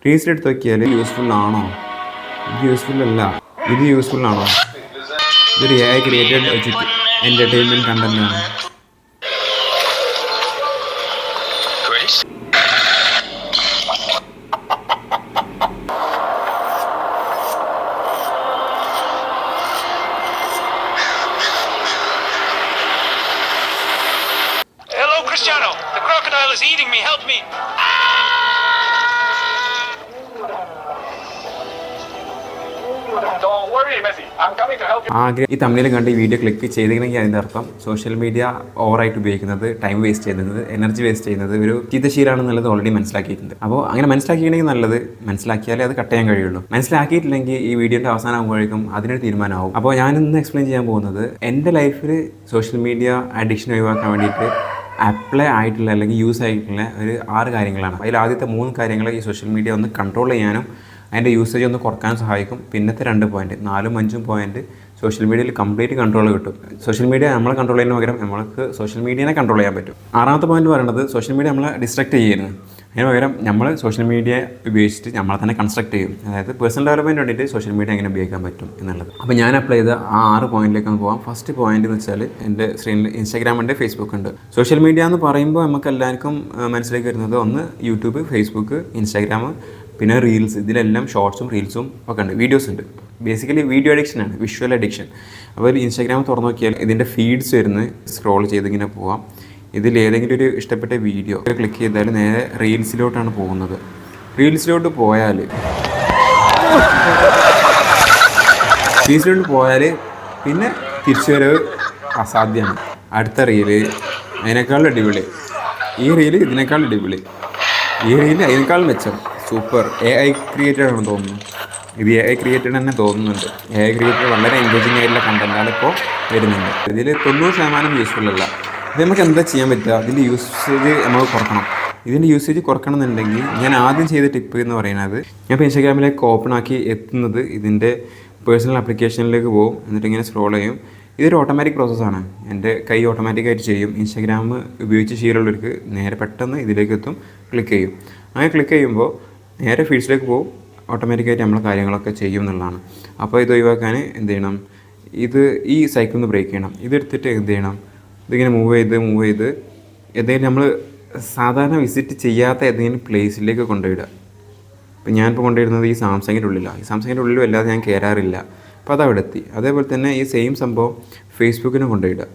Reels എടുത്ത് നോക്കിയാൽ useful ആണോ, ഇത് യൂസ്ഫുൾ അല്ല, ഇത് യൂസ്ഫുൾ ആണോ? ഇതൊരു AI ക്രിയേറ്റഡ് എൻ്റർടൈൻമെൻറ്റ് കണ്ടൻ്റ് ആണ്. Cristiano, the crocodile is eating me. Help me. Don't worry, Messi. I'm coming to help you. ഈ തമ്മിൽ കണ്ട് ഈ വീഡിയോ ക്ലിക്ക് ചെയ്തില്ലെങ്കിൽ അതിൻ്റെ അർത്ഥം സോഷ്യൽ മീഡിയ ഓവറായിട്ട് ഉപയോഗിക്കുന്നത്, ടൈം വേസ്റ്റ് ചെയ്യുന്നത്, എനർജി വേസ്റ്റ് ചെയ്യുന്നത് ഒരു ചീത്തശീലമാണെന്നുള്ളത് ഓൾറെഡി മനസ്സിലാക്കിയിട്ടുണ്ട്. അപ്പോൾ അങ്ങനെ മനസ്സിലാക്കിയിട്ടുണ്ടെങ്കിൽ നല്ലത്, മനസ്സിലാക്കിയാലേ അത് കട്ട് ചെയ്യാൻ കഴിയുള്ളൂ. മനസ്സിലാക്കിയിട്ടില്ലെങ്കിൽ ഈ വീഡിയോൻ്റെ അവസാനം ആകുമ്പോഴേക്കും അതിനൊരു തീരുമാനമാവും. അപ്പോൾ ഞാനിന്ന് എക്സ്പ്ലെയിൻ ചെയ്യാൻ പോകുന്നത് എൻ്റെ ലൈഫിൽ സോഷ്യൽ മീഡിയ അഡിക്ഷൻ ഒഴിവാക്കാൻ വേണ്ടിയിട്ട് അപ്ലൈ ആയിട്ടുള്ള അല്ലെങ്കിൽ യൂസ് ആയിട്ടുള്ള ഒരു 6 കാര്യങ്ങളാണ്. അതിൽ ആദ്യത്തെ 3 കാര്യങ്ങൾ ഈ സോഷ്യൽ മീഡിയ ഒന്ന് കൺട്രോൾ ചെയ്യാനും അതിൻ്റെ യൂസേജ് ഒന്ന് കുറക്കാനും സഹായിക്കും. പിന്നത്തെ 2 പോയിൻറ്റ്, 4ഉം 5ഉം പോയിൻറ്റ് സോഷ്യൽ മീഡിയയിൽ കംപ്ലീറ്റ് കൺട്രോൾ കിട്ടും. സോഷ്യൽ മീഡിയ നമ്മളെ കൺട്രോൾ ചെയ്യുന്നതിന് പകരം നമുക്ക് സോഷ്യൽ മീഡിയനെ കൺട്രോൾ ചെയ്യാൻ പറ്റും. 6ാമത്തെ പോയിൻറ്റ് പറയുന്നത് സോഷ്യൽ മീഡിയ നമ്മളെ ഡിസ്ട്രാക്ട് ചെയ്യുന്നത്. അതിന് പകരം നമ്മൾ സോഷ്യൽ മീഡിയ ഉപയോഗിച്ചിട്ട് നമ്മളെ തന്നെ കൺസ്ട്രക്ട് ചെയ്യും. അതായത് പേഴ്സണൽ ഡെവലപ്മെൻറ്റ് വേണ്ടിയിട്ട് സോഷ്യൽ മീഡിയ എങ്ങനെ ഉപയോഗിക്കാൻ പറ്റും എന്നുള്ളത്. അപ്പോൾ ഞാൻ അപ്ലൈ ചെയ്ത ആ 6 പോയിന്റിലേക്ക് ഒന്ന് പോകാം. ഫസ്റ്റ് പോയിന്റ് എന്ന് വെച്ചാൽ എൻ്റെ സ്ക്രീനിൽ ഇൻസ്റ്റാഗ്രാം ഉണ്ട്, ഫേസ്ബുക്ക് ഉണ്ട്. സോഷ്യൽ മീഡിയ എന്ന് പറയുമ്പോൾ നമുക്ക് എല്ലാവർക്കും മനസ്സിലേക്ക് വരുന്നത് ഒന്ന് യൂട്യൂബ്, ഫേസ്ബുക്ക്, ഇൻസ്റ്റാഗ്രാം, പിന്നെ റീൽസ്. ഇതിലെല്ലാം ഷോർട്സും റീൽസും ഒക്കെ ഉണ്ട്, വീഡിയോസ് ഉണ്ട്. ബേസിക്കലി വീഡിയോ അഡിക്ഷനാണ്, വിഷ്വൽ അഡിക്ഷൻ. അപ്പോൾ ഇൻസ്റ്റാഗ്രാം തുറന്നു നോക്കിയാൽ ഇതിൻ്റെ ഫീഡ്സ് വരുന്നത് സ്ക്രോൾ ചെയ്തിങ്ങനെ പോവാം. ഇതിൽ ഏതെങ്കിലും ഒരു ഇഷ്ടപ്പെട്ട വീഡിയോ ക്ലിക്ക് ചെയ്താൽ നേരെ റീൽസിലോട്ടാണ് പോകുന്നത്. റീൽസിലോട്ട് പോയാൽ പിന്നെ തിരിച്ചു വരവ് അസാധ്യമാണ്. അടുത്ത റീല് അതിനേക്കാൾ അടിപൊളി, ഈ റീല് ഇതിനേക്കാൾ അടിപൊളി, ഈ റീല് അതിനേക്കാൾ മെച്ചം, സൂപ്പർ. AI ക്രിയേറ്റഡ് ആണെന്ന് തോന്നുന്നു. ഇത് AI ക്രിയേറ്റഡ് തന്നെ തോന്നുന്നുണ്ട്. AI ക്രിയേറ്റഡ് വളരെ എൻഗേജിങ് ആയിട്ടുള്ള കണ്ടൻറ്റാണ് ഇപ്പോൾ വരുന്നുണ്ട്. ഇതിൽ 90% യൂസ്ഫുൾ അല്ല. ഇത് നമുക്ക് എന്താ ചെയ്യാൻ പറ്റുക? ഇതിൻ്റെ യൂസേജ് നമുക്ക് കുറക്കണം. ഇതിൻ്റെ യൂസേജ് കുറക്കണം എന്നുണ്ടെങ്കിൽ ഞാൻ ആദ്യം ചെയ്ത ടിപ്പ് എന്ന് പറയുന്നത്, ഞാൻ ഇപ്പോൾ ഇൻസ്റ്റാഗ്രാമിലേക്ക് ഓപ്പൺ ആക്കി എത്തുന്നത് ഇതിൻ്റെ പേഴ്സണൽ ആപ്ലിക്കേഷനിലേക്ക് പോകും. എന്നിട്ട് ഇങ്ങനെ സ്ക്രോൾ ചെയ്യും. ഇതൊരു ഓട്ടോമാറ്റിക് പ്രോസസ്സാണ്. എൻ്റെ കൈ ഓട്ടോമാറ്റിക്കായിട്ട് ചെയ്യും. ഇൻസ്റ്റാഗ്രാം ഉപയോഗിച്ച് ശീലമുള്ളവർക്ക് നേരെ പെട്ടെന്ന് ഇതിലേക്ക് എത്തും, ക്ലിക്ക് ചെയ്യും. അങ്ങനെ ക്ലിക്ക് ചെയ്യുമ്പോൾ നേരെ ഫീഡ്സിലേക്ക് പോകും, ഓട്ടോമാറ്റിക്കായിട്ട് നമ്മൾ കാര്യങ്ങളൊക്കെ ചെയ്യും എന്നുള്ളതാണ്. അപ്പോൾ ഇത് ഒഴിവാക്കാൻ എന്ത് ചെയ്യണം? ഈ സൈക്കിൾ ഒന്ന് ബ്രേക്ക് ചെയ്യണം. ഇതെടുത്തിട്ട് എന്ത് ചെയ്യണം? ഇതിങ്ങനെ മൂവ് ചെയ്ത് എന്തെങ്കിലും നമ്മൾ സാധാരണ വിസിറ്റ് ചെയ്യാത്ത ഏതെങ്കിലും പ്ലേസിലേക്ക് കൊണ്ടുപോയിടുക. ഇപ്പം ഞാനിപ്പോൾ കൊണ്ടുവരുന്നത് ഈ സാംസങ്ങിൻ്റെ ഉള്ളിലാണ്. ഈ സാംസങ്ങിൻ്റെ ഉള്ളിലും അല്ലാതെ ഞാൻ കയറാറില്ല. അപ്പോൾ അതവിടെ എത്തി. അതേപോലെ തന്നെ ഈ സെയിം സംഭവം ഫേസ്ബുക്കിനും കൊണ്ടുപോയിടുക.